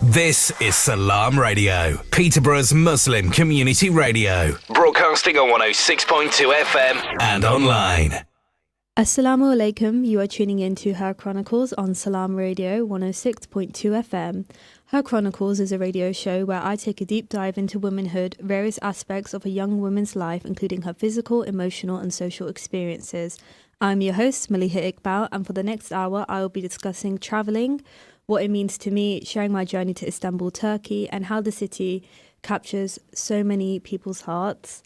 This is Salam Radio, Peterborough's Muslim community radio, broadcasting on 106.2 FM and online. Assalamu alaikum, you are tuning in to Her Chronicles on Salam Radio 106.2 FM. Her Chronicles is a radio show where I take a deep dive into womanhood, various aspects of a young woman's life, including her physical, emotional and social experiences. I'm your host, Maleeha Iqbal, and for the next hour I will be discussing travelling, what it means to me, sharing my journey to Istanbul, Turkey, and how the city captures so many people's hearts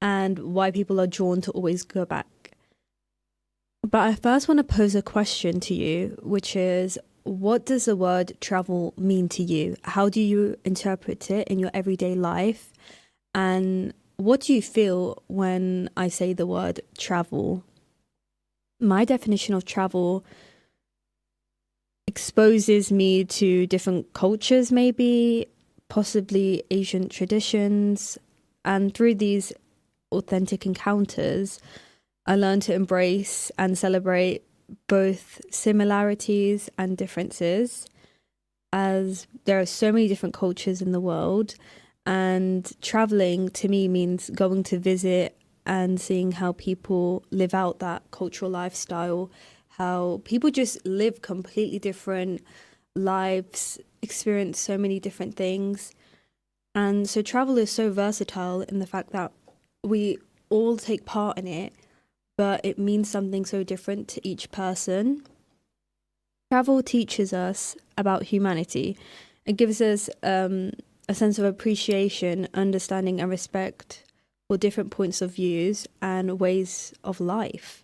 and why people are drawn to always go back. But I first want to pose a question to you, which is, what does the word travel mean to you? How do you interpret it in your everyday life? And what do you feel when I say the word travel? My definition of travel exposes me to different cultures, maybe, possibly Asian traditions. And through these authentic encounters, I learned to embrace and celebrate both similarities and differences, as there are so many different cultures in the world. And traveling to me means going to visit and seeing how people live out that cultural lifestyle, how people just live completely different lives, experience so many different things. And so travel is so versatile in the fact that we all take part in it, but it means something so different to each person. Travel teaches us about humanity. It gives us a sense of appreciation, understanding and respect for different points of views and ways of life.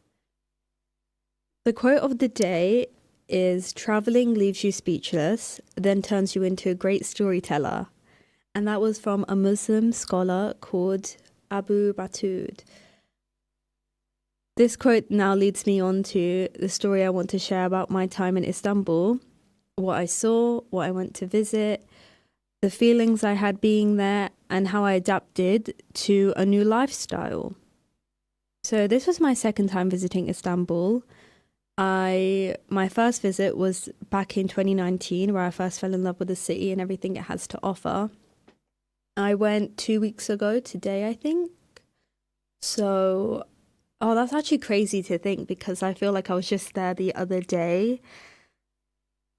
The quote of the day is, "Traveling leaves you speechless, then turns you into a great storyteller." And that was from a Muslim scholar called Abu Batud. This quote now leads me on to the story I want to share about my time in Istanbul, what I saw, what I went to visit, the feelings I had being there, and how I adapted to a new lifestyle. So this was my second time visiting Istanbul. My first visit was back in 2019, where I first fell in love with the city and everything it has to offer. I went 2 weeks ago today, I think. So, that's actually crazy to think, because I feel like I was just there the other day.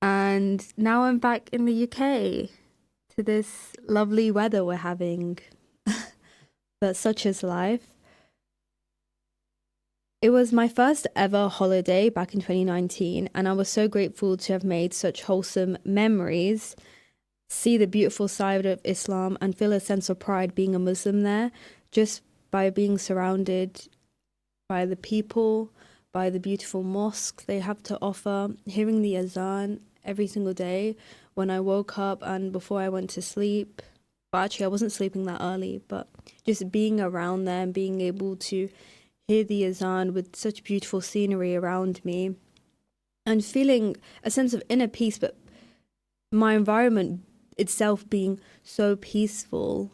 And now I'm back in the UK to this lovely weather we're having. But such is life. It was my first ever holiday back in 2019, and I was so grateful to have made such wholesome memories, see the beautiful side of Islam, and feel a sense of pride being a Muslim there, just by being surrounded by the people, by the beautiful mosques they have to offer, hearing the azan every single day when I woke up and before I went to sleep. Well, actually, I wasn't sleeping that early, but just being around there and being able to hear the azan with such beautiful scenery around me and feeling a sense of inner peace, but my environment itself being so peaceful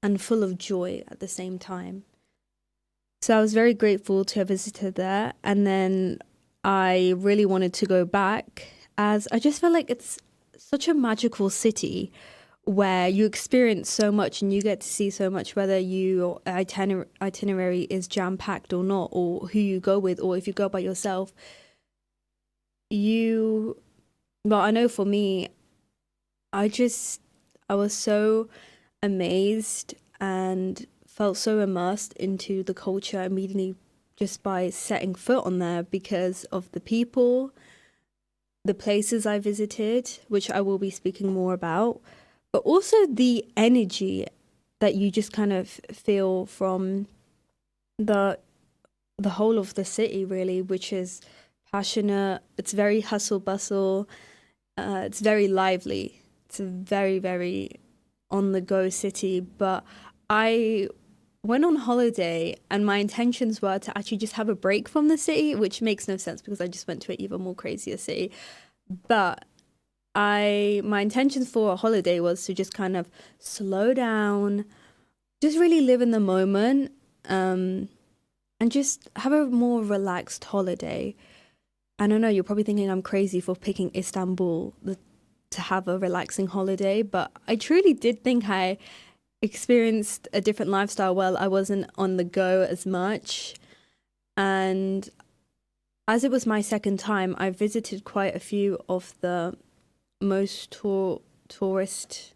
and full of joy at the same time. So I was very grateful to have visited there, and then I really wanted to go back, as I just feel like it's such a magical city where you experience so much and you get to see so much, whether your itinerary is jam-packed or not, or who you go with, or if you go by yourself. I know for me, I was so amazed and felt so immersed into the culture immediately just by setting foot on there, because of the people, the places I visited, which I will be speaking more about, but also the energy that you just kind of feel from the whole of the city, really, which is passionate. It's very hustle bustle. It's very lively. It's a very, very on the go city. But I went on holiday and my intentions were to actually just have a break from the city, which makes no sense because I just went to an even more crazier city. But my intentions for a holiday was to just kind of slow down, just really live in the moment, and just have a more relaxed holiday. I don't know, you're probably thinking I'm crazy for picking Istanbul, to have a relaxing holiday, but I truly did think I experienced a different lifestyle while I wasn't on the go as much. And as it was my second time, I visited quite a few of the most tourist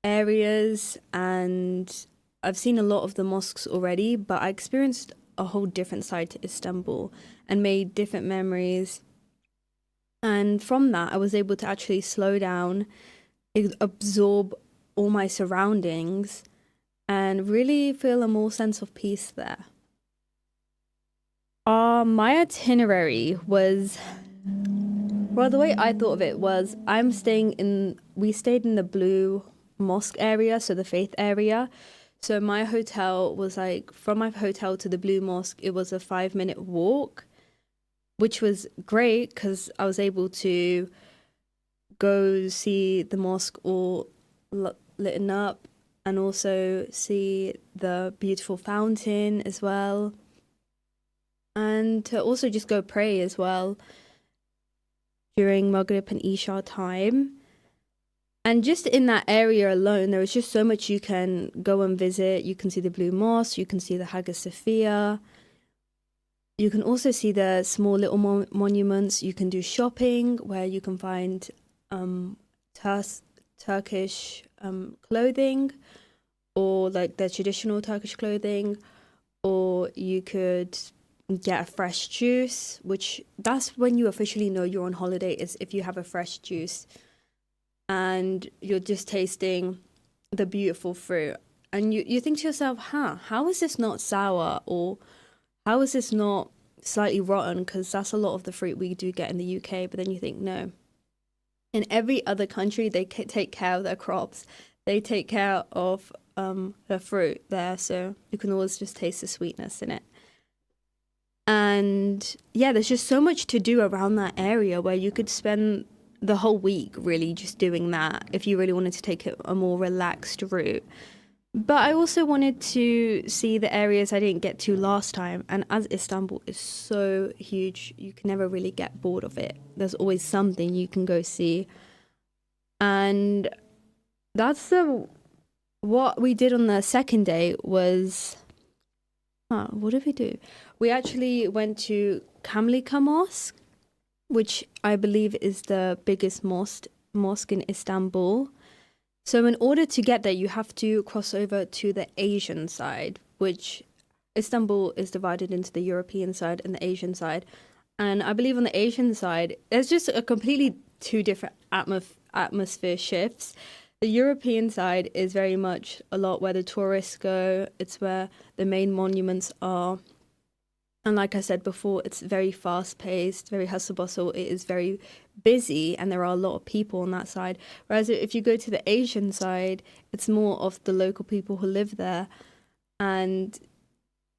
areas, and I've seen a lot of the mosques already, but I experienced a whole different side to Istanbul and made different memories. And from that, I was able to actually slow down, absorb all my surroundings, and really feel a more sense of peace there. My itinerary was, well, the way I thought of it was we stayed in the Blue Mosque area, so the faith area. So my hotel was like, from my hotel to the Blue Mosque, it was a 5-minute walk, which was great because I was able to go see the mosque all lit up and also see the beautiful fountain as well. And to also just go pray as well during Maghrib and Isha time. And just in that area alone, there was just so much you can go and visit. You can see the Blue Mosque, you can see the Hagia Sophia. You can also see the small little monuments. You can do shopping where you can find Turkish clothing, or like the traditional Turkish clothing, or you could get a fresh juice, which that's when you officially know you're on holiday, is if you have a fresh juice and you're just tasting the beautiful fruit. And you think to yourself, how is this not sour? Or how is this not slightly rotten? Because that's a lot of the fruit we do get in the UK. But then you think, no. In every other country, they take care of their crops. They take care of the fruit there. So you can always just taste the sweetness in it. And yeah, there's just so much to do around that area where you could spend the whole week really just doing that if you really wanted to take a more relaxed route. But I also wanted to see the areas I didn't get to last time. And as Istanbul is so huge, you can never really get bored of it. There's always something you can go see. And that's what we did on the second day was... what did we do? We actually went to Maleeha Mosque, which I believe is the biggest mosque in Istanbul. So in order to get there, you have to cross over to the Asian side, which Istanbul is divided into the European side and the Asian side. And I believe on the Asian side, there's just a completely two different atmosphere shifts. The European side is very much a lot where the tourists go. It's where the main monuments are. And like I said before, it's very fast-paced, very hustle-bustle. It is very busy, and there are a lot of people on that side. Whereas if you go to the Asian side, it's more of the local people who live there. And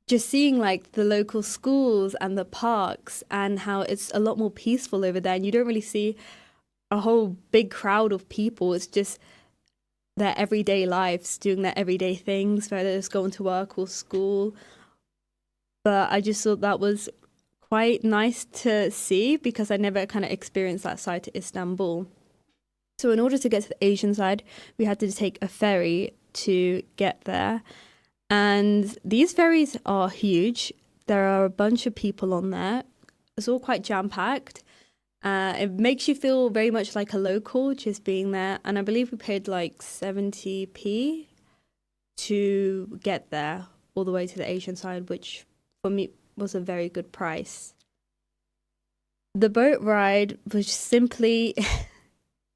just seeing like the local schools and the parks and how it's a lot more peaceful over there. And you don't really see a whole big crowd of people. It's just their everyday lives, doing their everyday things, whether it's going to work or school. But I just thought that was quite nice to see because I never kind of experienced that side to Istanbul. So in order to get to the Asian side, we had to take a ferry to get there. And these ferries are huge. There are a bunch of people on there. It's all quite jam-packed. It makes you feel very much like a local just being there. And I believe we paid like 70p to get there all the way to the Asian side, which for me was a very good price. The boat ride was simply,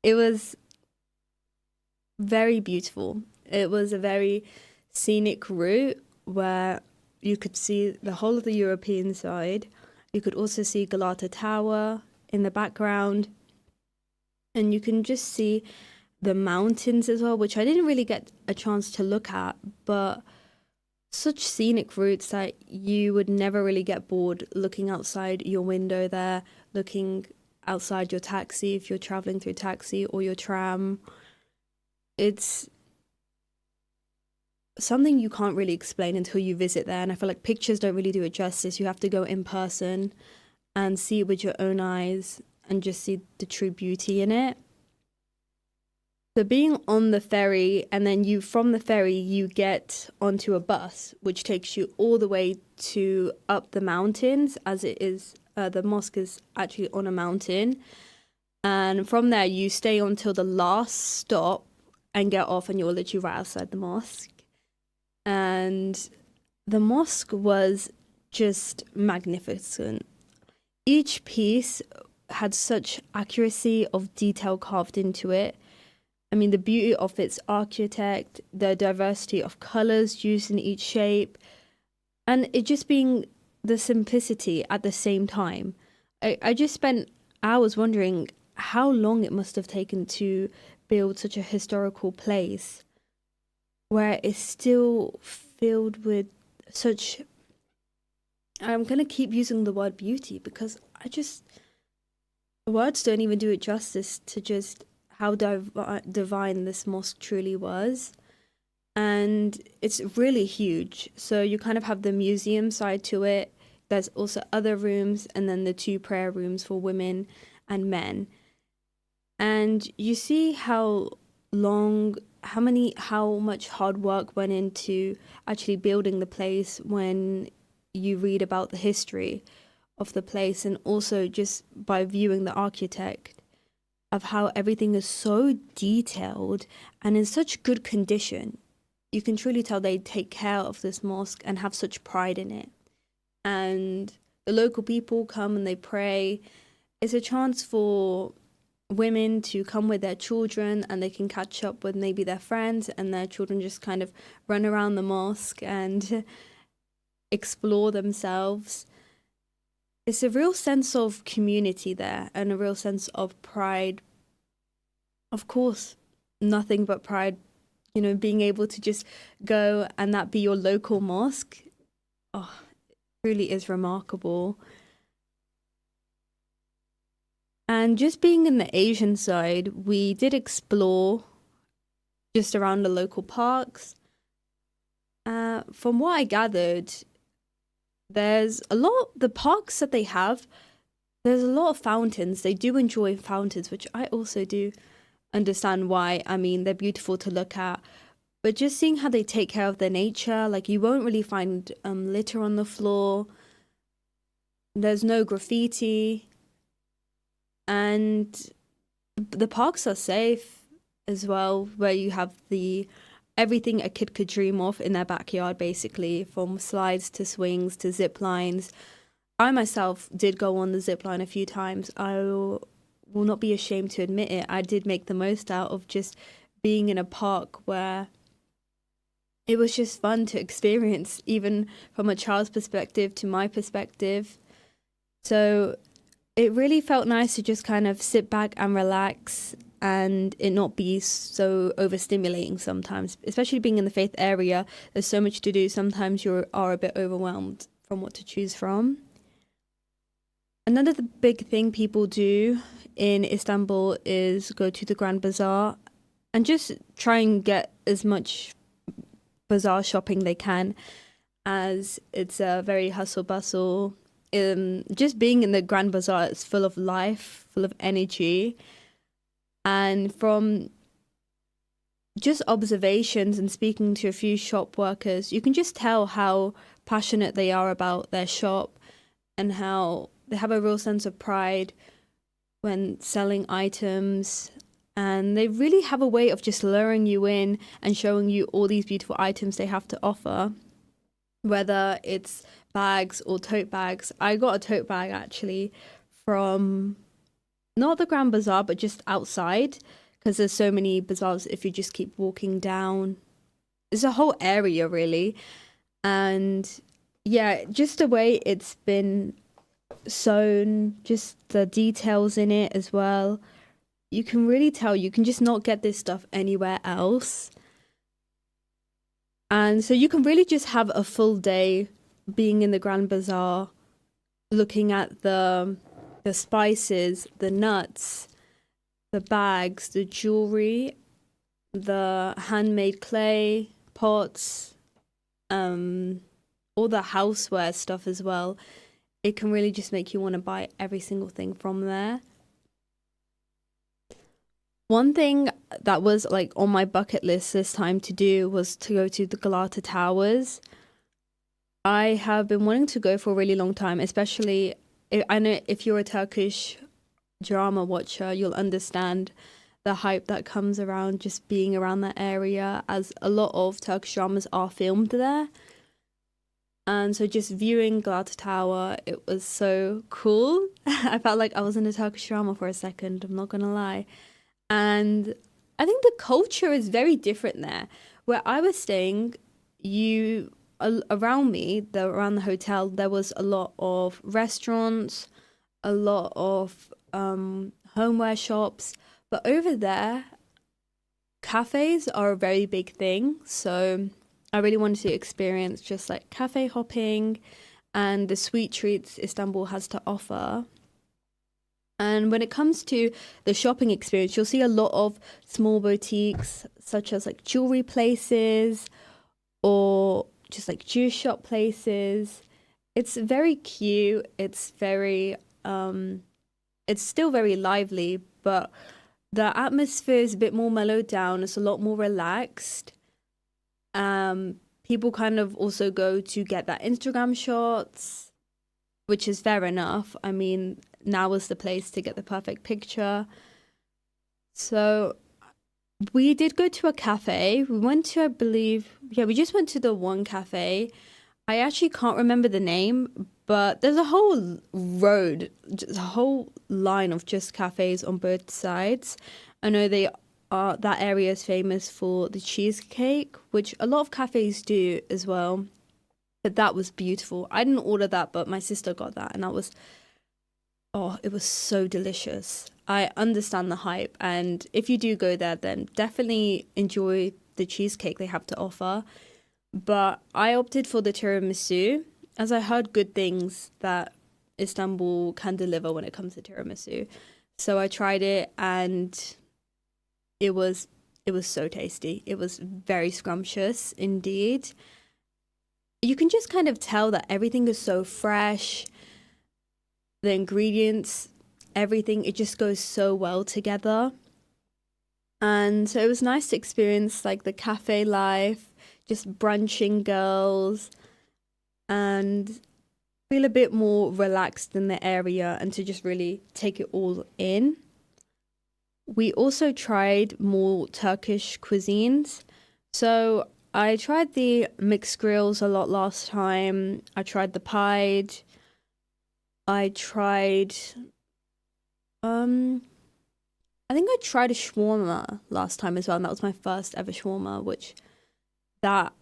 it was very beautiful. It was a very scenic route where you could see the whole of the European side. You could also see Galata Tower in the background. And you can just see the mountains as well, which I didn't really get a chance to look at, but such scenic routes that you would never really get bored looking outside your window there, looking outside your taxi if you're traveling through taxi or your tram. It's something you can't really explain until you visit there. And I feel like pictures don't really do it justice. You have to go in person and see it with your own eyes and just see the true beauty in it. So being on the ferry, and then from the ferry you get onto a bus which takes you all the way to up the mountains, as it is the mosque is actually on a mountain, and from there you stay until the last stop and get off, and you're literally right outside the mosque. And the mosque was just magnificent. Each piece had such accuracy of detail carved into it. I mean, the beauty of its architect, the diversity of colors used in each shape, and it just being the simplicity at the same time. I just spent hours wondering how long it must have taken to build such a historical place where it's still filled with such. I'm going to keep using the word beauty because words don't even do it justice to just how divine this mosque truly was. And it's really huge. So you kind of have the museum side to it. There's also other rooms, and then the 2 prayer rooms for women and men. And you see how much hard work went into actually building the place when you read about the history of the place, and also just by viewing the architect of how everything is so detailed and in such good condition. You can truly tell they take care of this mosque and have such pride in it. And the local people come and they pray. It's a chance for women to come with their children, and they can catch up with maybe their friends, and their children just kind of run around the mosque and explore themselves. It's a real sense of community there, and a real sense of pride. Of course, nothing but pride, being able to just go and that be your local mosque. Oh, it really is remarkable. And just being in the Asian side, we did explore just around the local parks. From what I gathered, the parks that they have, there's a lot of fountains. They do enjoy fountains, which I also do understand why. I mean, they're beautiful to look at. But just seeing how they take care of their nature, like you won't really find litter on the floor. There's no graffiti. And the parks are safe as well, where you have everything a kid could dream of in their backyard, basically, from slides to swings to zip lines. I myself did go on the zip line a few times. I will not be ashamed to admit it. I did make the most out of just being in a park where it was just fun to experience, even from a child's perspective to my perspective. So it really felt nice to just kind of sit back and relax, and it not be so overstimulating sometimes, especially being in the faith area. There's so much to do. Sometimes you are a bit overwhelmed from what to choose from. Another big thing people do in Istanbul is go to the Grand Bazaar and just try and get as much bazaar shopping they can, as it's a very hustle bustle. Just being in the Grand Bazaar is full of life, full of energy. And from just observations and speaking to a few shop workers, you can just tell how passionate they are about their shop, and how they have a real sense of pride when selling items. And they really have a way of just luring you in and showing you all these beautiful items they have to offer, whether it's bags or tote bags. I got a tote bag actually from not the Grand Bazaar, but just outside, because there's so many bazaars if you just keep walking down. It's a whole area really. And yeah, just the way it's been sewn, just the details in it as well. You can really tell you can just not get this stuff anywhere else. And so you can really just have a full day being in the Grand Bazaar, looking at the spices, the nuts, the bags, the jewelry, the handmade clay pots, all the houseware stuff as well. It can really just make you want to buy every single thing from there. One thing that was like on my bucket list this time to do was to go to the Galata Towers. I have been wanting to go for a really long time, especially I know if you're a Turkish drama watcher, you'll understand the hype that comes around just being around that area, as a lot of Turkish dramas are filmed there. And so just viewing Galata Tower, it was so cool. I felt like I was in a Turkish drama for a second, I'm not gonna lie. And I think the culture is very different there. Where I was staying, around me, around the hotel, there was a lot of restaurants, a lot of homeware shops. But over there, cafes are a very big thing. So I really wanted to experience just like cafe hopping and the sweet treats Istanbul has to offer. And when it comes to the shopping experience, you'll see a lot of small boutiques, such as like jewelry places or just like juice shop places. It's very cute. It's still very lively, but the atmosphere is a bit more mellowed down. It's a lot more relaxed. People kind of also go to get that Instagram shots, which is fair enough. I mean, now is the place to get the perfect picture. So we did go to a cafe. We went to, I believe, we just went to the one cafe. I actually can't remember the name, but there's a whole road, just a whole line of just cafes on both sides. I know that area is famous for the cheesecake, which a lot of cafes do as well. But that was beautiful. I didn't order that, but my sister got that, and it was so delicious. I understand the hype, and if you do go there, then definitely enjoy the cheesecake they have to offer. But I opted for the tiramisu, as I heard good things that Istanbul can deliver when it comes to tiramisu. So I tried it, and it was so tasty. It was very scrumptious indeed. You can just kind of tell that everything is so fresh. The ingredients, everything, it just goes so well together. And so it was nice to experience like the cafe life, just brunching girls, and feel a bit more relaxed in the area and to just really take it all in. We also tried more Turkish cuisines. So I tried the mixed grills a lot last time. I tried the pied. I tried, I think I tried a shawarma last time as well, and that was my first ever shawarma, which that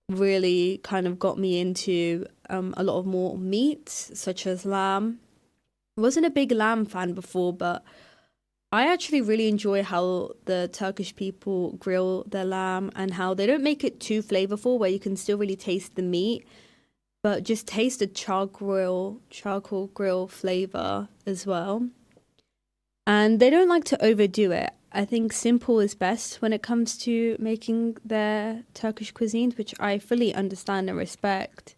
really kind of got me into a lot of more meats, such as lamb. I wasn't a big lamb fan before, but I actually really enjoy how the Turkish people grill their lamb and how they don't make it too flavorful, where you can still really taste the meat, but just taste the charcoal grill flavor as well. And they don't like to overdo it. I think simple is best when it comes to making their Turkish cuisines, which I fully understand and respect.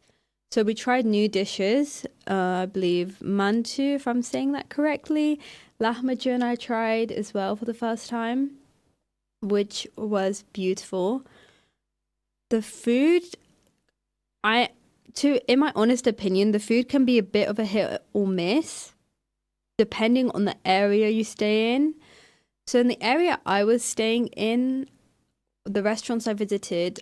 So we tried new dishes. I believe mantu, if I'm saying that correctly. Lahmacun I tried as well for the first time, which was beautiful. The food, in my honest opinion, the food can be a bit of a hit or miss, depending on the area you stay in. So in the area I was staying in, the restaurants I visited,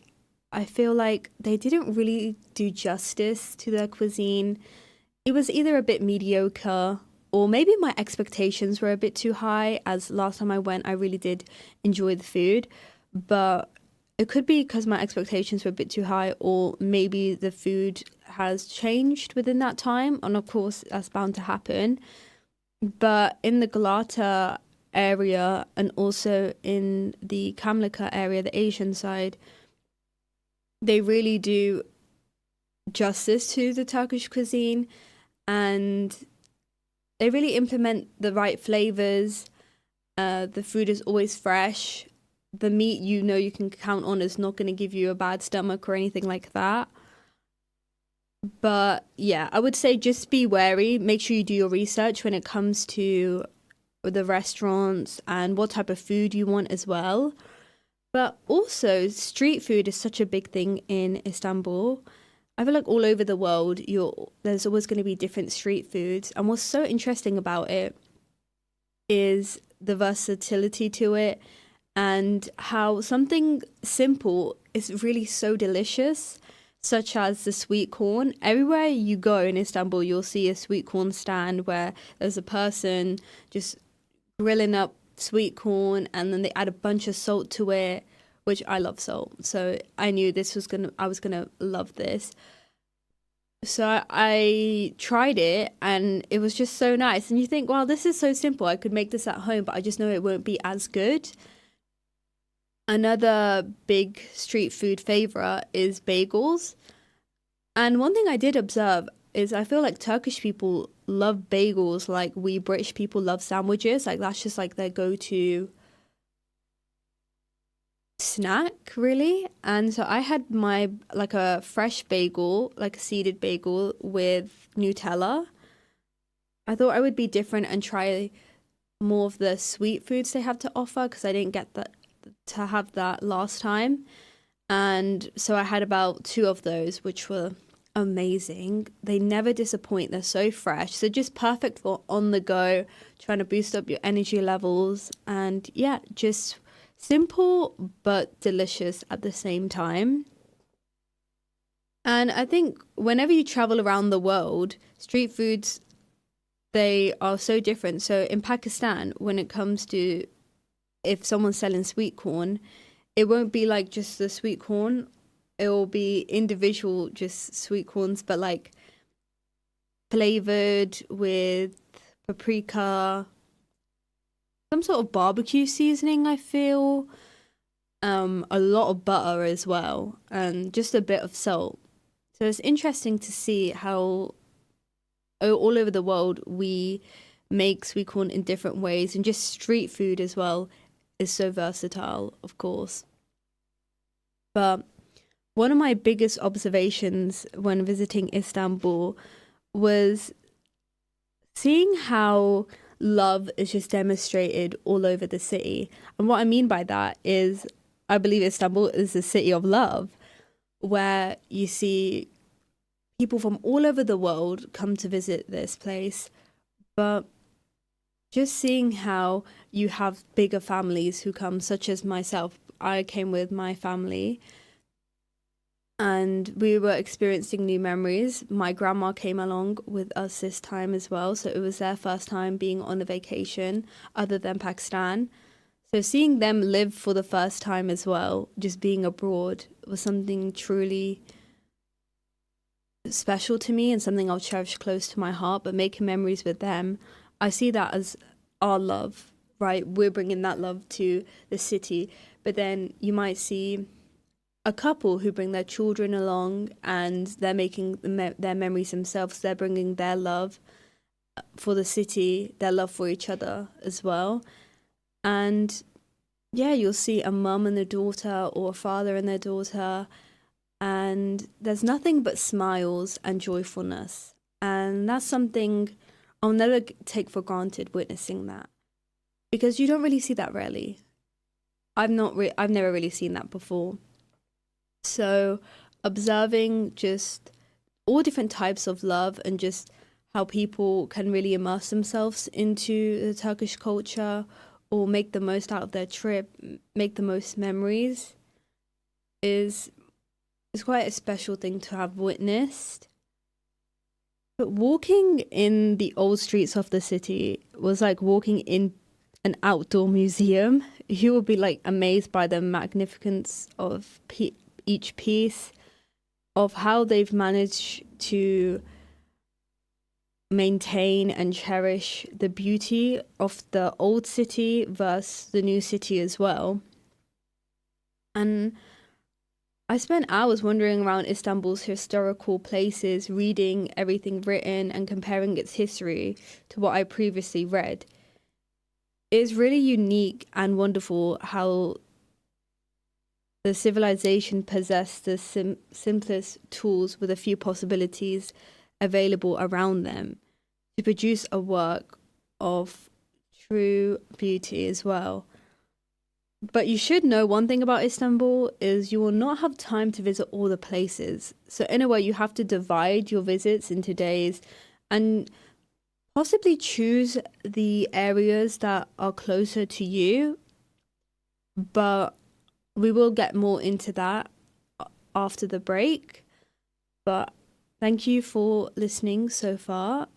I feel like they didn't really do justice to their cuisine. It was either a bit mediocre, or maybe my expectations were a bit too high, as last time I went, I really did enjoy the food. But it could be because my expectations were a bit too high, or maybe the food has changed within that time. And of course, that's bound to happen. But in the Galata area and also in the Kamlika area, the Asian side, they really do justice to the Turkish cuisine, and they really implement the right flavors. The food is always fresh. The meat, you can count on, is not going to give you a bad stomach or anything like that. But yeah, I would say just be wary. Make sure you do your research when it comes to the restaurants and what type of food you want as well. But also, street food is such a big thing in Istanbul. I feel like all over the world, there's always going to be different street foods. And what's so interesting about it is the versatility to it and how something simple is really so delicious, such as the sweet corn. Everywhere you go in Istanbul, you'll see a sweet corn stand where there's a person just grilling up sweet corn and then they add a bunch of salt to it, which I love salt. So I knew I was gonna love this. So I tried it and it was just so nice. And you think, wow, this is so simple. I could make this at home, but I just know it won't be as good. Another big street food favorite is bagels. And one thing I did observe is I feel like Turkish people love bagels like we British people love sandwiches. Like that's just like their go-to snack, really. And so I had like a fresh bagel, like a seeded bagel with Nutella. I thought I would be different and try more of the sweet foods they have to offer because I didn't get that to have that last time. And so I had about 2 of those, which were amazing. They never disappoint. They're so fresh. So just perfect for on the go, trying to boost up your energy levels. And yeah, just simple but delicious at the same time. And I think whenever you travel around the world, street foods, they are so different. So in Pakistan, when it comes to if someone's selling sweet corn, it won't be like just the sweet corn. It will be individual just sweet corns, but like flavored with paprika, some sort of barbecue seasoning, I feel. A lot of butter as well, and just a bit of salt. So it's interesting to see how all over the world we make sweet corn in different ways, and just street food as well is so versatile, of course. But one of my biggest observations when visiting Istanbul was seeing how love is just demonstrated all over the city. And what I mean by that is I believe Istanbul is a city of love, where you see people from all over the world come to visit this place. But just seeing how you have bigger families who come, such as myself. I came with my family and we were experiencing new memories. My grandma came along with us this time as well. So it was their first time being on a vacation other than Pakistan. So seeing them live for the first time as well, just being abroad, was something truly special to me and something I'll cherish close to my heart. But making memories with them, I see that as our love, right? We're bringing that love to the city. But then you might see a couple who bring their children along and they're making their memories themselves. They're bringing their love for the city, their love for each other as well. And yeah, you'll see a mum and a daughter or a father and their daughter. And there's nothing but smiles and joyfulness. And that's something I'll never take for granted witnessing that, because you don't really see that rarely. I've never really seen that before. So observing just all different types of love and just how people can really immerse themselves into the Turkish culture or make the most out of their trip, make the most memories, is quite a special thing to have witnessed. But walking in the old streets of the city was like walking in an outdoor museum. You will be like amazed by the magnificence of each piece, of how they've managed to maintain and cherish the beauty of the old city versus the new city as well. And I spent hours wandering around Istanbul's historical places, reading everything written and comparing its history to what I previously read. It is really unique and wonderful how the civilization possessed the simplest tools with a few possibilities available around them to produce a work of true beauty as well. But you should know one thing about Istanbul is you will not have time to visit all the places. So in a way, you have to divide your visits into days and possibly choose the areas that are closer to you. But we will get more into that after the break. But thank you for listening so far.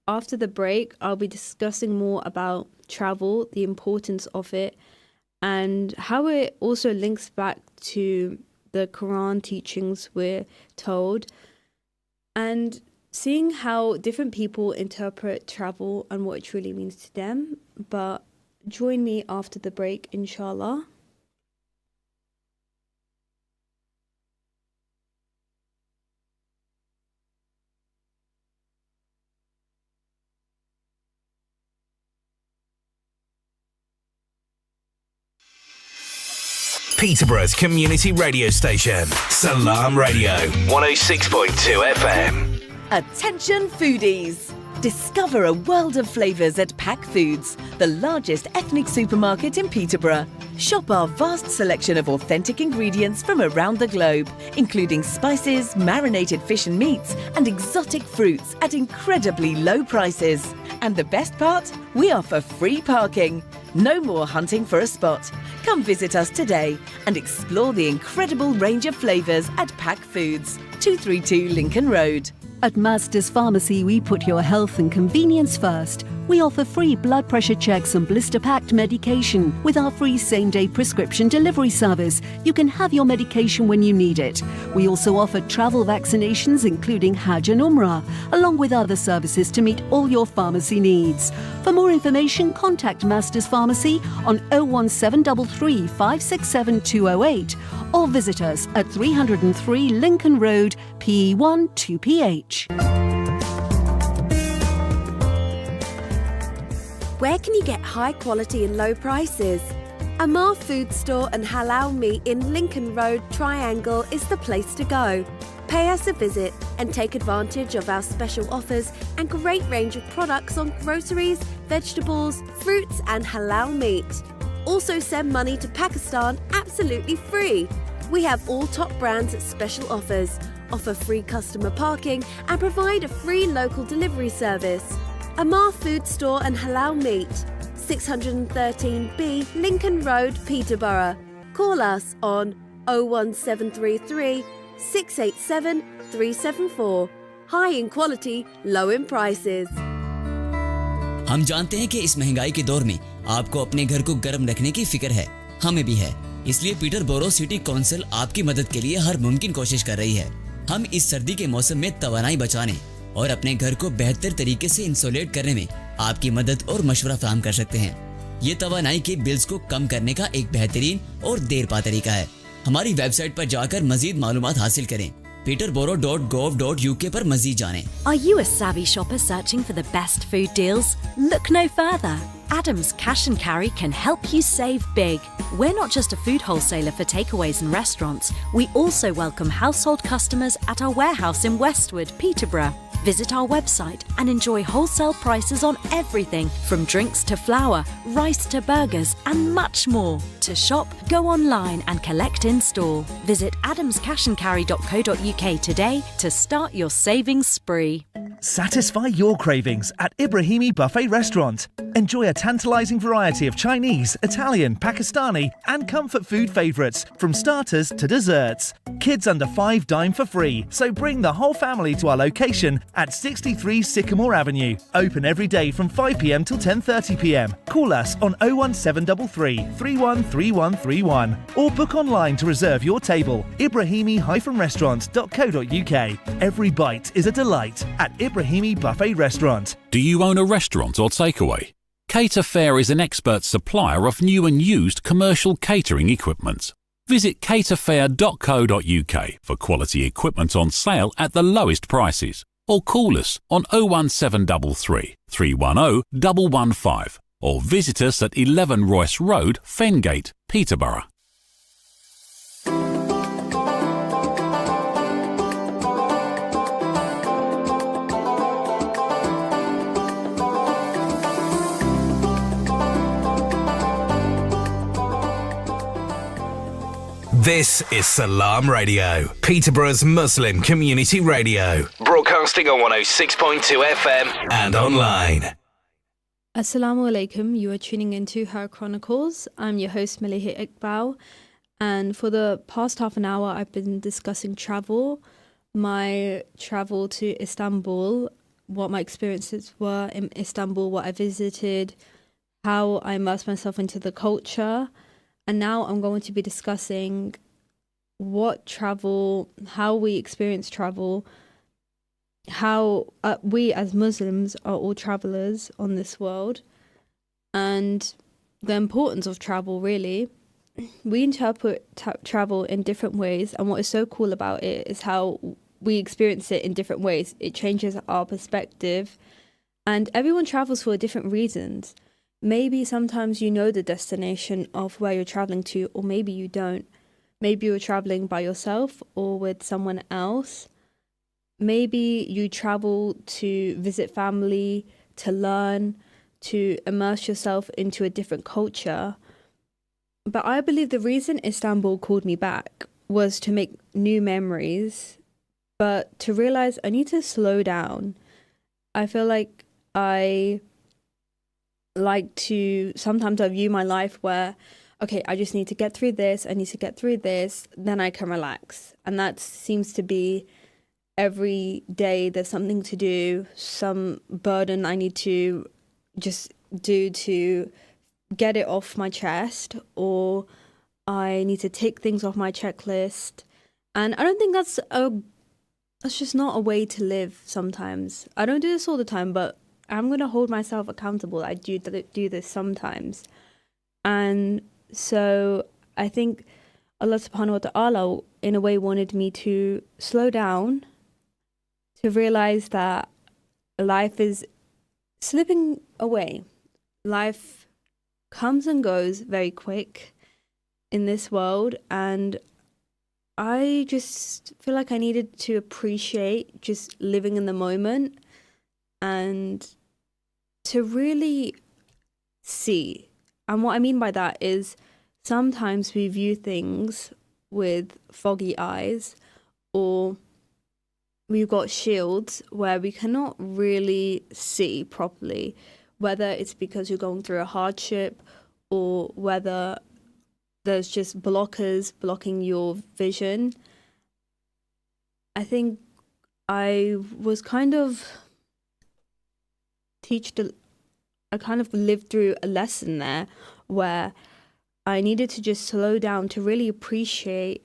After the break, I'll be discussing more about travel, the importance of it, and how it also links back to the Quran teachings we're told, and seeing how different people interpret travel and what it truly means to them. But join me after the break, inshallah. Peterborough's community radio station, Salam Radio, 106.2 FM. Attention foodies! Discover a world of flavours at Pack Foods, the largest ethnic supermarket in Peterborough. Shop our vast selection of authentic ingredients from around the globe, including spices, marinated fish and meats, and exotic fruits at incredibly low prices. And the best part? We offer free parking. No more hunting for a spot. Come visit us today and explore the incredible range of flavours at Pack Foods, 232 Lincoln Road. At Master's Pharmacy, we put your health and convenience first. We offer free blood pressure checks and blister-packed medication. With our free same-day prescription delivery service, you can have your medication when you need it. We also offer travel vaccinations, including Hajj and Umrah, along with other services to meet all your pharmacy needs. For more information, contact Master's Pharmacy on 01733 567 208 or visit us at 303 Lincoln Road, PE1 2PH. Where can you get high quality and low prices? Amar Food Store and Halal Meat in Lincoln Road Triangle is the place to go. Pay us a visit and take advantage of our special offers and great range of products on groceries, vegetables, fruits and halal meat. Also send money to Pakistan absolutely free. We have all top brands at special offers, offer free customer parking and provide a free local delivery service. Amar Food Store and Halal Meat, 613B Lincoln Road, Peterborough. Call us on 01733 687 374. High in quality, low in prices. हम जानते हैं कि इस महंगाई के दौर में आपको अपने घर को गर्म रखने की फिक्र है, हमें भी है। इसलिए पीटरबोरो सिटी काउंसिल आपकी मदद के लिए हर मुमकिन कोशिश कर रही है। हम इस सर्दी के मौसम में तवानाई बचाने और अपने घर को बेहतर तरीके से इंसुलेट करने में आपकी मदद और मशवरा फराहम कर सकते हैं। ये तवानाई के बिल्स को कम करने का एक बेहतरीन और देरपा तरीका है। हमारी वेबसाइट पर जाकर मजीद मालूमात हासिल करें। peterborough.gov.uk पर मजीद जानें। Are you a savvy shopper searching for the best food deals? Look no further. Adams Cash and Carry can help you save big. We're not just a food wholesaler for takeaways and restaurants. We also welcome household customers at our warehouse in Westwood, Peterborough. Visit our website and enjoy wholesale prices on everything from drinks to flour, rice to burgers and much more. To shop, go online and collect in store. Visit adamscashandcarry.co.uk today to start your savings spree. Satisfy your cravings at Ibrahimi Buffet Restaurant. Enjoy a tantalising variety of Chinese, Italian, Pakistani and comfort food favourites from starters to desserts. Kids under 5 dine for free, so bring the whole family to our location at 63 Sycamore Avenue. Open every day from 5 p.m. till 10:30 p.m. Call us on 01733 313131 or book online to reserve your table. Ibrahimi-restaurant.co.uk. Every bite is a delight at Ibrahimi Buffet Restaurant. Do you own a restaurant or takeaway? Cater Fair is an expert supplier of new and used commercial catering equipment. Visit caterfair.co.uk for quality equipment on sale at the lowest prices, or call us on 01733 310 115 or visit us at 11 Royce Road, Fengate, Peterborough. This is Salam Radio, Peterborough's Muslim community radio. Broadcasting on 106.2 FM and online. Assalamu alaikum. You are tuning into Her Chronicles. I'm your host, Maleeha Iqbal. And for the past half an hour, I've been discussing travel, my travel to Istanbul, what my experiences were in Istanbul, what I visited, how I immersed myself into the culture. And now I'm going to be discussing what travel, how we experience travel, how we as Muslims are all travelers on this world, and the importance of travel, really. We interpret travel in different ways, and what is so cool about it is how we experience it in different ways. It changes our perspective, and everyone travels for different reasons. Maybe sometimes you know the destination of where you're traveling to, or maybe you don't. Maybe you're traveling by yourself or with someone else. Maybe you travel to visit family, to learn, to immerse yourself into a different culture. But I believe the reason Istanbul called me back was to make new memories, but to realize I need to slow down. I feel like sometimes I view my life where, okay, I just need to get through this, I need to get through this, then I can relax. And that seems to be every day there's something to do, some burden I need to just do to get it off my chest, or I need to take things off my checklist. And I don't think that's just not a way to live sometimes. I don't do this all the time, but I'm going to hold myself accountable. I do this sometimes. And so I think Allah subhanahu wa ta'ala in a way wanted me to slow down, to realize that life is slipping away. Life comes and goes very quick in this world, and I just feel like I needed to appreciate just living in the moment and to really see. And what I mean by that is sometimes we view things with foggy eyes, or we've got shields where we cannot really see properly, whether it's because you're going through a hardship or whether there's just blockers blocking your vision. I think I was kind of lived through a lesson there where I needed to just slow down to really appreciate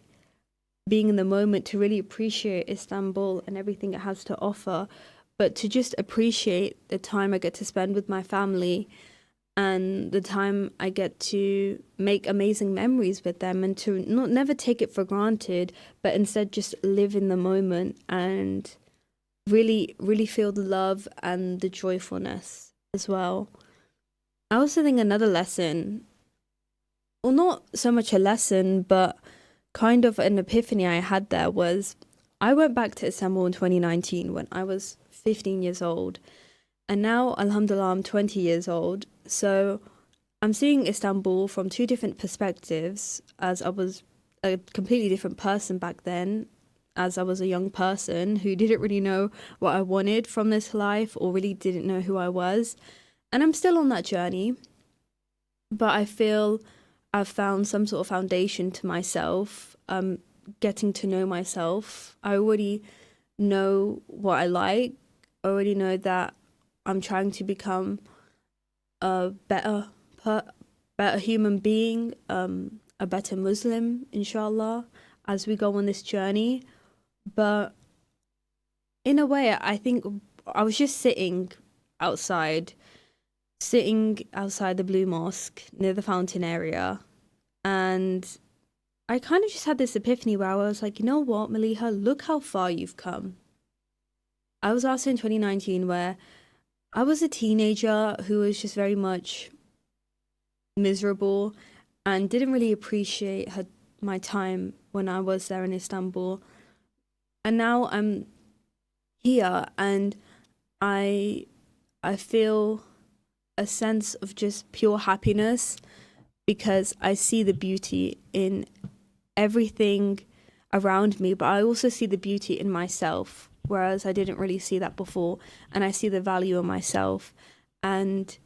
being in the moment, to really appreciate Istanbul and everything it has to offer, but to just appreciate the time I get to spend with my family and the time I get to make amazing memories with them, and to never take it for granted, but instead just live in the moment and really, really feel the love and the joyfulness as well. I also think another lesson, well, not so much a lesson, but kind of an epiphany I had there was I went back to Istanbul in 2019 when I was 15 years old. And now, alhamdulillah, I'm 20 years old. So I'm seeing Istanbul from two different perspectives, as I was a completely different person back then, as I was a young person who didn't really know what I wanted from this life or really didn't know who I was. And I'm still on that journey, but I feel I've found some sort of foundation to myself, getting to know myself. I already know what I like. I already know that I'm trying to become a better human being, a better Muslim, inshallah, as we go on this journey. But in a way, I think I was just sitting outside the Blue Mosque near the fountain area, and I kind of just had this epiphany where I was like, you know what, Maleeha, look how far you've come. I was also in 2019 where I was a teenager who was just very much miserable and didn't really appreciate my time when I was there in Istanbul. And now I'm here and I feel a sense of just pure happiness because I see the beauty in everything around me, but I also see the beauty in myself, whereas I didn't really see that before. And I see the value in myself. And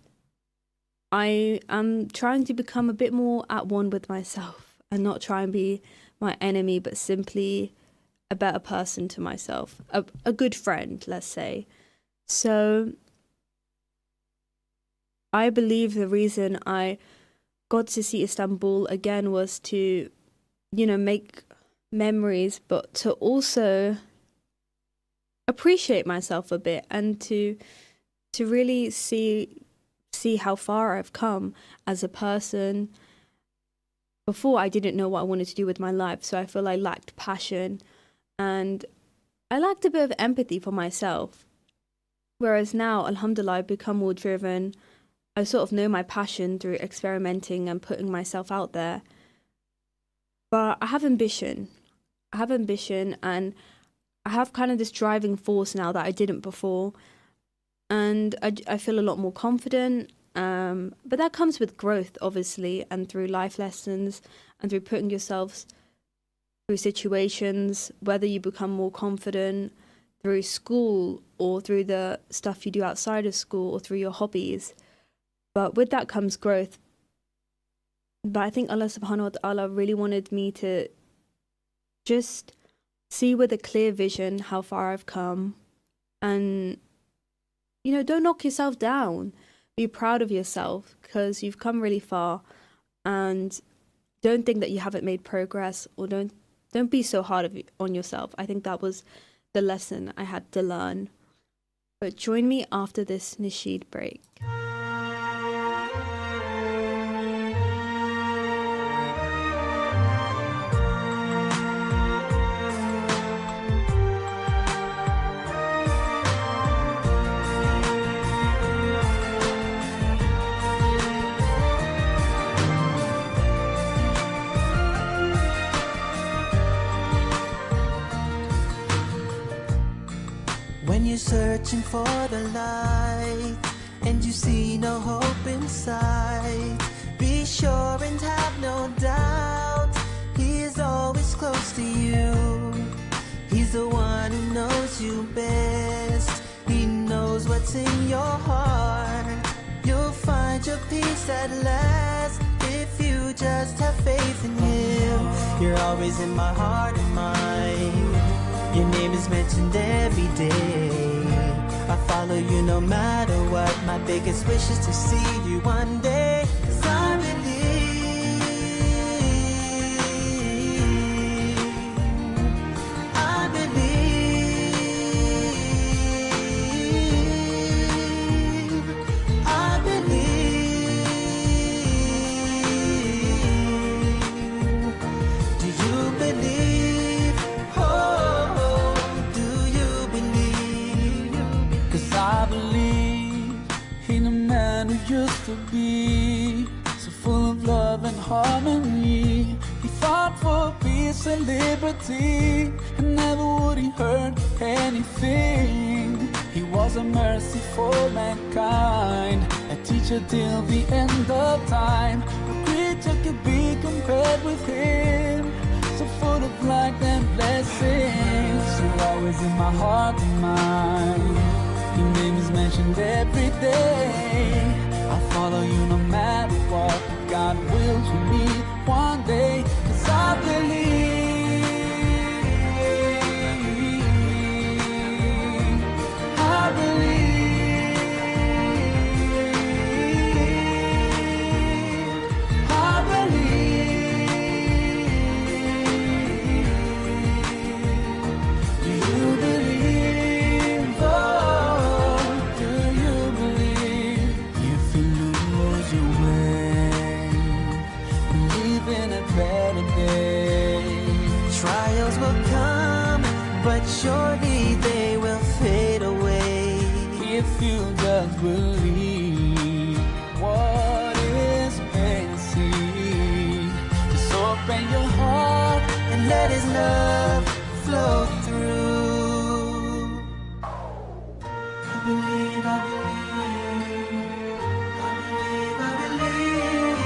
I am trying to become a bit more at one with myself and not try and be my enemy, but simply a better person to myself, a good friend, let's say. So I believe the reason I got to see Istanbul again was to, make memories, but to also appreciate myself a bit and to really see how far I've come as a person. Before, I didn't know what I wanted to do with my life, so I feel I lacked passion and I lacked a bit of empathy for myself. Whereas now, alhamdulillah, I've become more driven. I sort of know my passion through experimenting and putting myself out there. But I have ambition. And I have kind of this driving force now that I didn't before. And I feel a lot more confident. But that comes with growth, obviously, and through life lessons and through putting yourselves through situations, whether you become more confident through school or through the stuff you do outside of school or through your hobbies. But with that comes growth. But I think Allah subhanahu wa ta'ala really wanted me to just see with a clear vision how far I've come. And, don't knock yourself down. Be proud of yourself because you've come really far. And don't think that you haven't made progress, or don't be so hard on yourself. I think that was the lesson I had to learn. But join me after this nasheed break. When you're searching for the light and you see no hope inside, be sure and have no doubt He is always close to you. He's the one who knows you best. He knows what's in your heart. You'll find your peace at last if you just have faith in Him. You're always in my heart and mind. Your name is mentioned every day. I follow you no matter what. My biggest wish is to see you one day. 'Cause I believe, I believe, I believe. Do you believe? Oh, do you believe? 'Cause I believe in a man who used to be so full of love and harmony. He fought for peace and liberty, and never would he hurt anything. He was a mercy for mankind, a teacher till the end of time. No creature could be compared with him, so full of light and blessings. You're always in my heart and mind. Your name is mentioned every day. I follow you no matter what. God wills for me one day. 'Cause I believe, I believe, I believe. Do you believe? Oh, do you believe? If you lose your way, believe in a better day. Trials will come, but surely they will fade away. If you just believe what is basic, just open your heart and let His love flow through. I believe, I believe, I believe, I believe,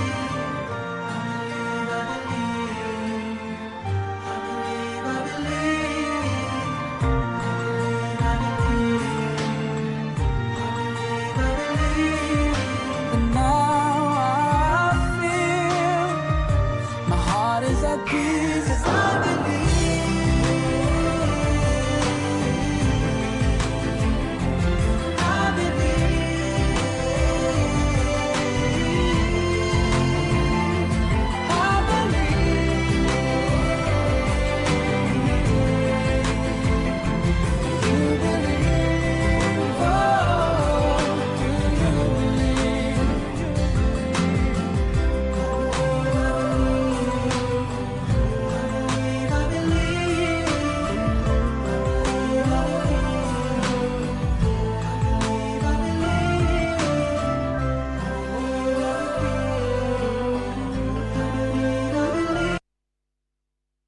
I believe, I believe. keys, 'cause I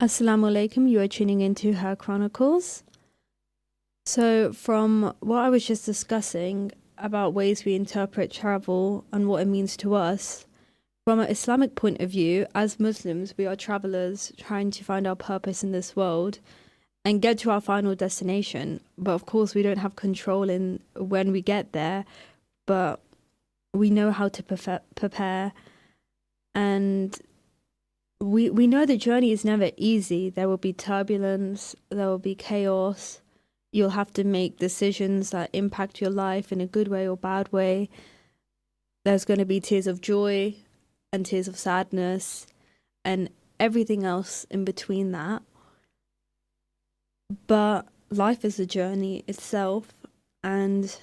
Assalamu alaikum, you are tuning into Her Chronicles. So, from what I was just discussing about ways we interpret travel and what it means to us, from an Islamic point of view, as Muslims, we are travelers trying to find our purpose in this world and get to our final destination. But of course, we don't have control in when we get there, but we know how to prepare, and we know the journey is never easy. There will be turbulence, there will be chaos. You'll have to make decisions that impact your life in a good way or bad way. There's going to be tears of joy and tears of sadness and everything else in between that. But life is a journey itself, and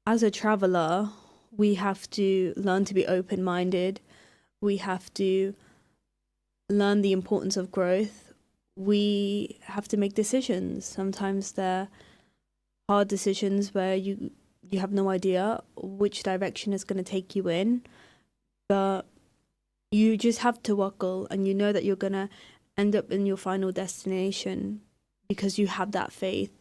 as a traveler, we have to learn to be open-minded. We have to learn the importance of growth. We have to make decisions. Sometimes they're hard decisions where you have no idea which direction is going to take you in, but you just have to tawakkul, and you know that you're going to end up in your final destination because you have that faith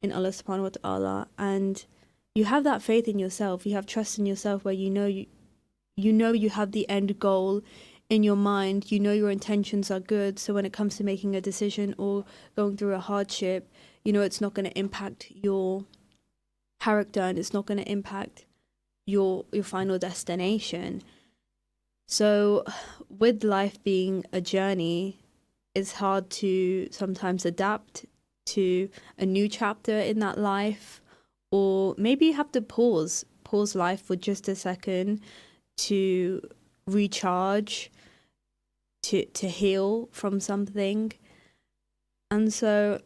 in Allah subhanahu wa ta'ala, and you have that faith in yourself. You have trust in yourself where you know you have the end goal in your mind. You know your intentions are good, so when it comes to making a decision or going through a hardship, you know it's not going to impact your character and it's not going to impact your final destination. So with life being a journey, it's hard to sometimes adapt to a new chapter in that life, or maybe you have to pause life for just a second to recharge, to heal from something. And so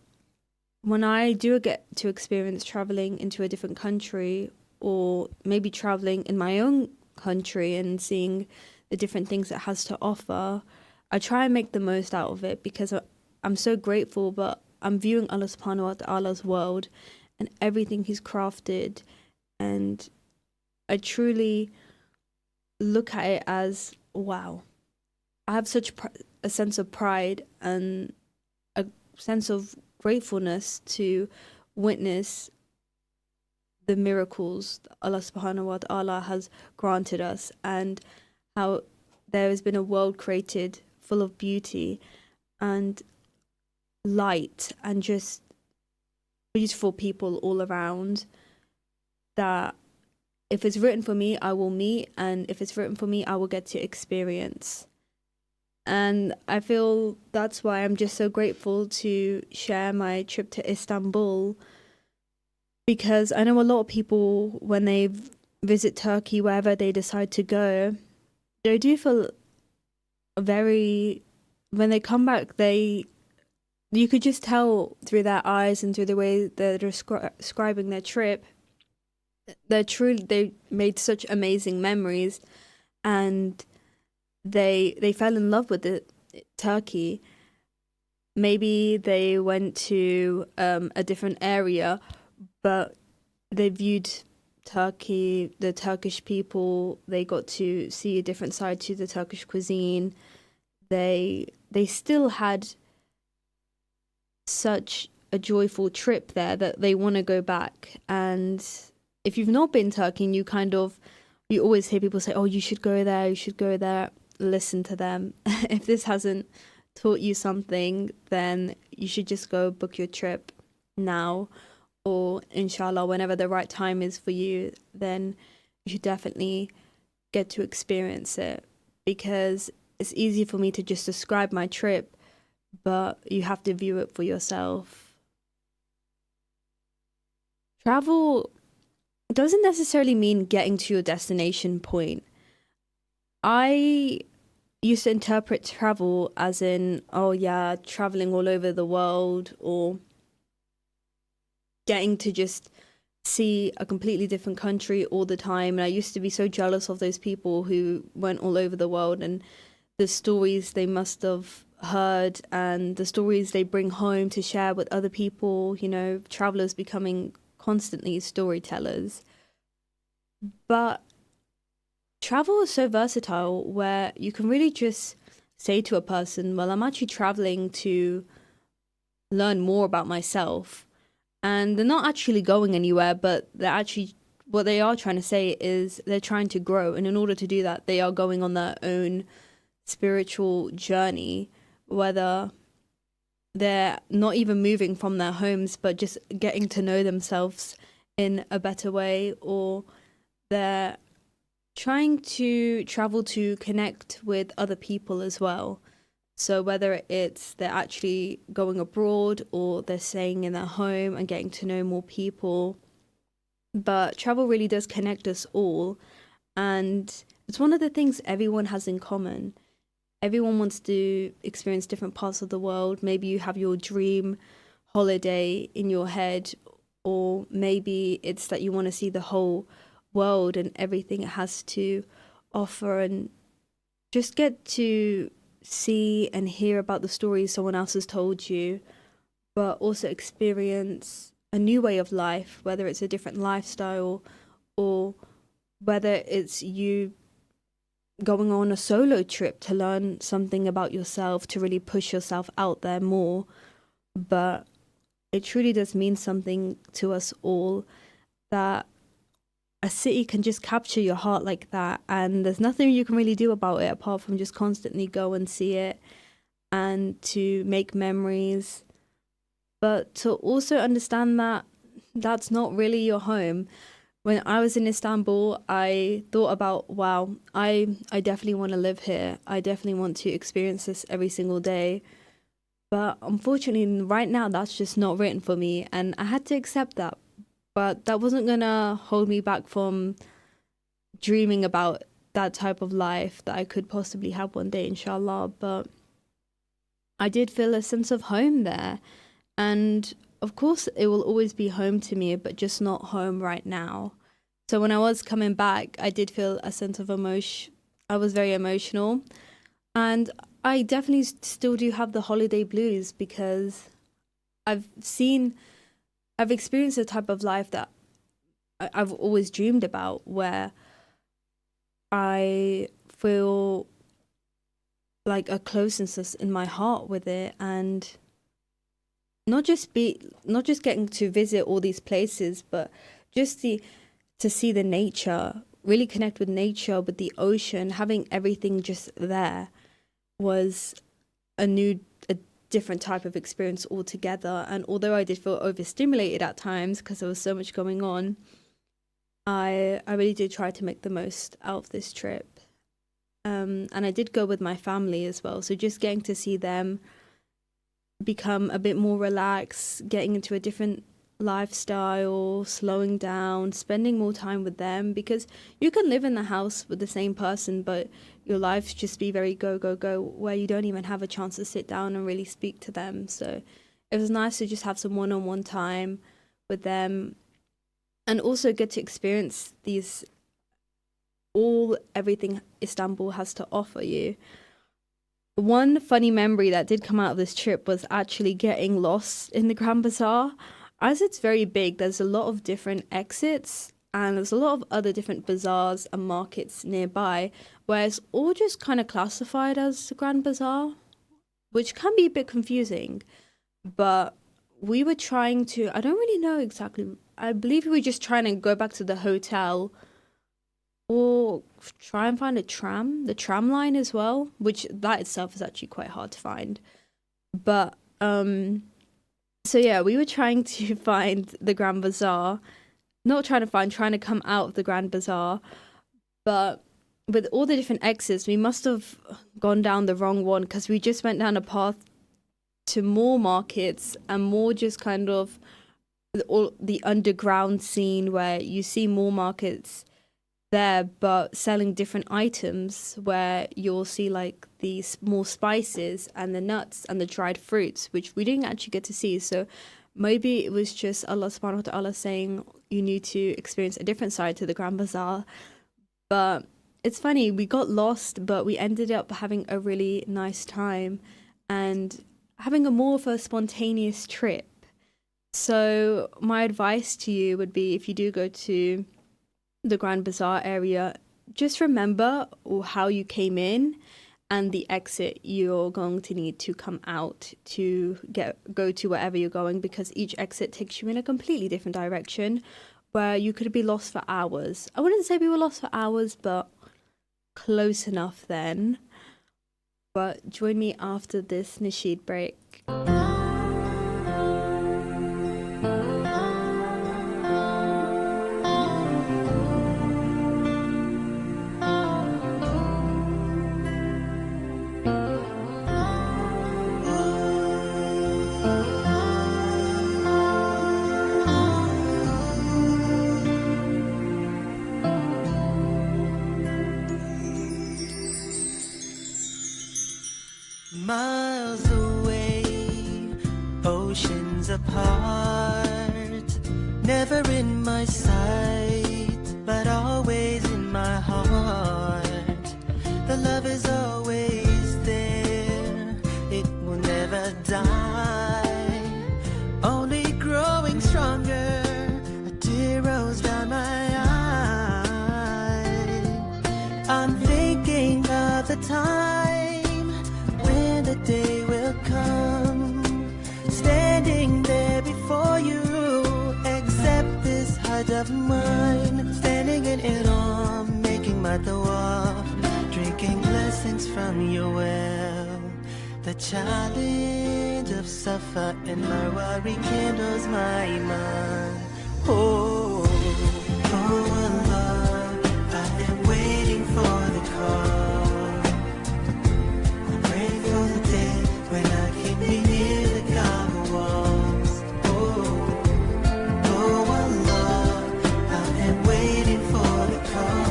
when I do get to experience traveling into a different country, or maybe traveling in my own country and seeing the different things it has to offer, I try and make the most out of it because I'm so grateful, but I'm viewing Allah subhanahu wa ta'ala's world and everything he's crafted, and I truly look at it as, wow, I have such a sense of pride and a sense of gratefulness to witness the miracles that Allah subhanahu wa ta'ala has granted us, and how there has been a world created full of beauty and light and just beautiful people all around, that if it's written for me, I will meet, and if it's written for me, I will get to experience. And I feel that's why I'm just so grateful to share my trip to Istanbul, because I know a lot of people, when they visit Turkey, wherever they decide to go, they do feel when they come back, you could just tell through their eyes and through the way they're describing their trip, they made such amazing memories, and they fell in love with Turkey. Maybe they went to a different area, but they viewed Turkey, the Turkish people, they got to see a different side to the Turkish cuisine. They still had such a joyful trip there that they want to go back. And if you've not been to Turkey, and you always hear people say, oh, you should go there, listen to them. If this hasn't taught you something, then you should just go book your trip now, or inshallah, whenever the right time is for you, then you should definitely get to experience it. Because it's easy for me to just describe my trip, but you have to view it for yourself. Travel doesn't necessarily mean getting to your destination point. I used to interpret travel as in, oh yeah, traveling all over the world, or getting to just see a completely different country all the time. And I used to be so jealous of those people who went all over the world and the stories they must have heard and the stories they bring home to share with other people, you know, travelers becoming constantly storytellers. But travel is so versatile where you can really just say to a person, well, I'm actually traveling to learn more about myself. And they're not actually going anywhere, but they're actually, what they are trying to say is they're trying to grow. And in order to do that, they are going on their own spiritual journey, whether they're not even moving from their homes, but just getting to know themselves in a better way, or they're trying to travel to connect with other people as well. So whether it's they're actually going abroad or they're staying in their home and getting to know more people. But travel really does connect us all. And it's one of the things everyone has in common. Everyone wants to experience different parts of the world. Maybe you have your dream holiday in your head, or maybe it's that you want to see the whole world and everything it has to offer, and just get to see and hear about the stories someone else has told you, but also experience a new way of life, whether it's a different lifestyle or whether it's you going on a solo trip to learn something about yourself, to really push yourself out there more. But it truly does mean something to us all that a city can just capture your heart like that, and there's nothing you can really do about it apart from just constantly go and see it and to make memories, but to also understand that that's not really your home. When I was in Istanbul, I thought about, wow, I definitely want to live here. I definitely want to experience this every single day. But unfortunately, right now, that's just not written for me, and I had to accept that. But that wasn't going to hold me back from dreaming about that type of life that I could possibly have one day, inshallah. But I did feel a sense of home there. And of course, it will always be home to me, but just not home right now. So when I was coming back, I did feel a sense of emotion. I was very emotional. And I definitely still do have the holiday blues, because I've experienced a type of life that I've always dreamed about, where I feel like a closeness in my heart with it, and not just getting to visit all these places, but just to see the nature, really connect with nature, with the ocean, having everything just there was a different type of experience altogether. And although I did feel overstimulated at times because there was so much going on, I really did try to make the most out of this trip. And I did go with my family as well. So just getting to see them become a bit more relaxed, getting into a different lifestyle, slowing down, spending more time with them, because you can live in the house with the same person, but your life just be very go, go, go, where you don't even have a chance to sit down and really speak to them. So it was nice to just have some one-on-one time with them, and also get to experience everything Istanbul has to offer you. One funny memory that did come out of this trip was actually getting lost in the Grand Bazaar. As it's very big, there's a lot of different exits, and there's a lot of other different bazaars and markets nearby, where it's all just kind of classified as the Grand Bazaar, which can be a bit confusing. But we were trying to, I don't really know exactly, I believe we were just trying to go back to the hotel or try and find the tram line as well, which that itself is actually quite hard to find. But so yeah, we were trying to find the Grand Bazaar, trying to come out of the Grand Bazaar, but with all the different exits, we must have gone down the wrong one, because we just went down a path to more markets and more just kind of all the underground scene where you see more markets there but selling different items, where you'll see like these more spices and the nuts and the dried fruits, which we didn't actually get to see. So maybe it was just Allah subhanahu wa ta'ala saying you need to experience a different side to the Grand Bazaar. But it's funny, we got lost, but we ended up having a really nice time and having a more of a spontaneous trip. So my advice to you would be, if you do go to the Grand Bazaar area, just remember how you came in and the exit you're going to need to come out to go to wherever you're going, because each exit takes you in a completely different direction where you could be lost for hours. I wouldn't say we were lost for hours, but close enough then. But join me after this Nasheed break. Miles away, oceans apart, never in my sight, but always in my heart. The love is always there, it will never die, only growing stronger. A tear rolls down my eye. I'm thinking of the time when the day will come, standing there before you. Accept this heart of mine, standing in it all, making my dua, drinking blessings from your well. The challenge of Safa and Marwa rekindles my iman. Oh, oh Allah, I am waiting for the call. Praying for the day when I can be near the Kaaba walls. Oh, oh Allah, I am waiting for the call.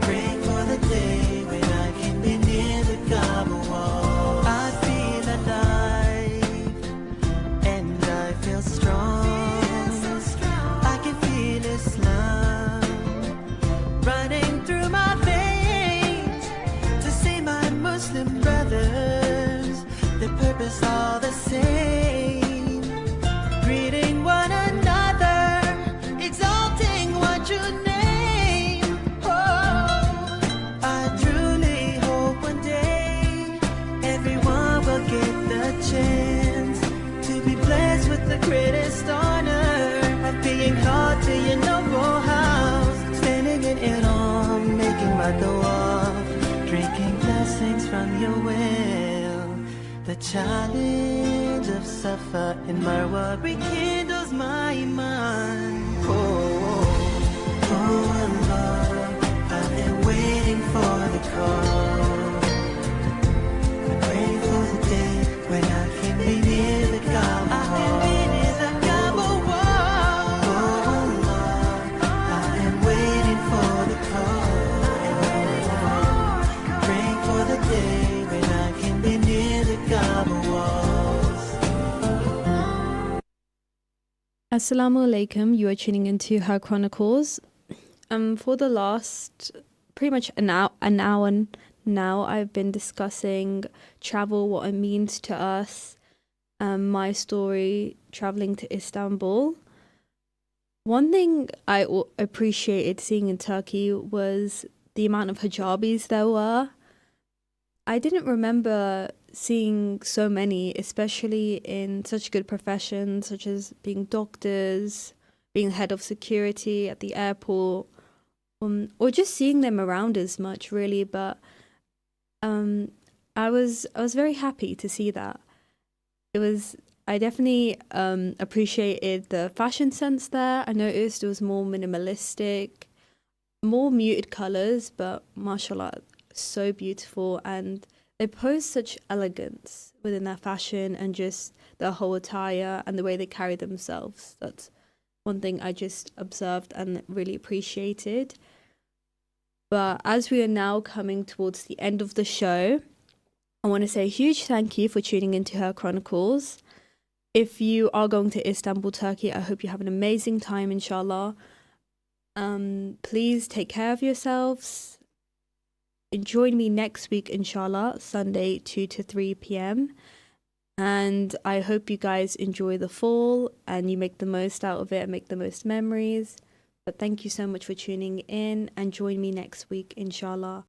Praying for the day when I can be near the Kaaba walls. I feel alive and I feel strong. I can feel Islam running through my veins. To see my Muslim brothers, their purpose all the same. Greeting one another, exalting what you name. Oh, I truly hope one day everyone will get the chance to be blessed with the greatest honor of being called to your noble house, standing in it all, making my dua, drinking blessings from your well. The challenge of Safa and Marwa rekindles my iman. Oh, oh Allah, I am waiting for the call. I'm waiting for the day when I can be near the Kaaba. I can be near the Kaaba wall. Oh Allah, I am waiting for the call. Praying for the day when I can be near the Kaaba walls. Assalamu alaikum, you are tuning into Her Chronicles. For the last pretty much an hour now, I've been discussing travel, what it means to us, my story traveling to Istanbul. One thing I appreciated seeing in Turkey was the amount of hijabis there were. I didn't remember seeing so many, especially in such good professions such as being doctors, being head of security at the airport, or just seeing them around as much, really. But I was very happy to see that. I definitely appreciated the fashion sense there. I noticed it was more minimalistic, more muted colors, but mashallah, so beautiful. And they pose such elegance within their fashion and just their whole attire and the way they carry themselves. That's one thing I just observed and really appreciated. But as we are now coming towards the end of the show, I want to say a huge thank you for tuning into Her Chronicles. If you are going to Istanbul, Turkey, I hope you have an amazing time, inshallah. Please take care of yourselves. Join me next week, inshallah, Sunday 2 to 3 p.m. And I hope you guys enjoy the fall and you make the most out of it and make the most memories. But thank you so much for tuning in and join me next week, inshallah.